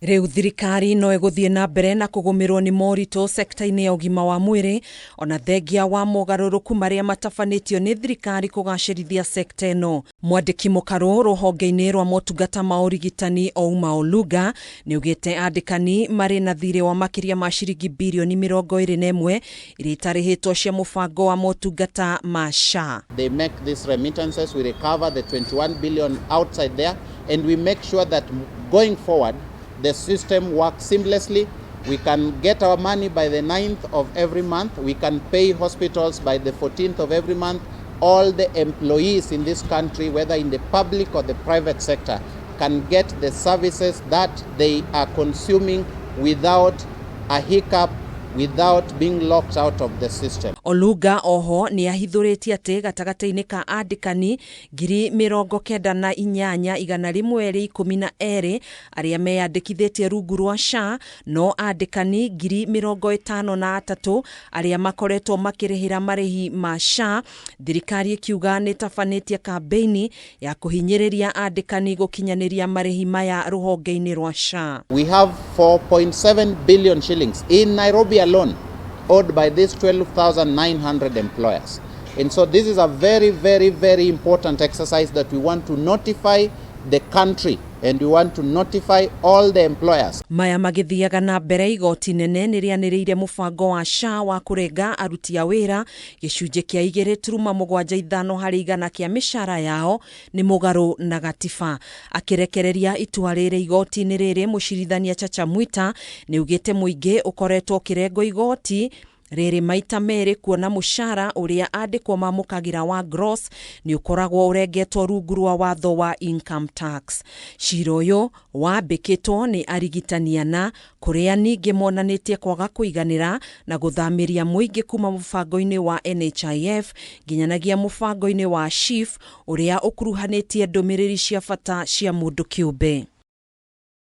Riu thirikari no iguthie na mbere na kugumirwo ni morito sekta-ini ya ugima wa mwiri ona thengia wa mogaruruku maria matafanitio ni thirikari kugacirithia sekta ino. Mwandiki mukaru ruhonge-ini rwa motungata ma urigitani Ouma Oluga ni ugite andikani mari na thire wa makiria ma ciringi bilioni 21 iria itarihitwo cia mubango wa motungata ma SHA. They make these remittances, we recover the 21 billion outside there, and we make sure that going forward the system works seamlessly. We can get our money by the 9th of every month. We can pay hospitals by the 14th of every month. All the employees in this country, whether in the public or the private sector, can get the services that they are consuming without a hiccup, without being locked out of the system. Oluga oho ni ahithuritie ati gatagata-ini ka andikani 98,100 igana rimwe 12 aria meyandikithitie rungu rwa SHA, no andikani 53,000 aria makoretwo makirihira marihi ma SHA. Thirikari ikiuga ni tafanitie kampeini ya kuhinyiriria andikani gukinyaniria marihi maya ruhonge-ini rwa SHA. We have 4.7 billion shillings in Nairobi alone owed by these 12,900 employers. And so this is a very, very, very important exercise that we want to notify the country and we want to notify all the employers. Maya magithiaga na mbere igoti nene nirianiriire mubango wa SHA wa kurenga aruti a wira gicunji kia 2.75 hari igana kia mishara yao ni mugaru na gatiba. Akirekereria itua riri igoti niriri mucirithania Chacha Mwita ni ugite muingi ukoretwo kirengo igoti riri maita meri kuona mushara uria andikwo mamukagira wa gross ni ukoragwo urengetwo rungu rwa watho wa income tax. Cira uyu wambikitwo ni arigitaniana kuria ningi monanitie kwaga kuiganira na guthamiria muingi kuma mubango-ini wa NHIF nginyanagia mubango-ini wa SHIF uria ukuruhanitie ndumiriri cia bata cia mundu kiumbe.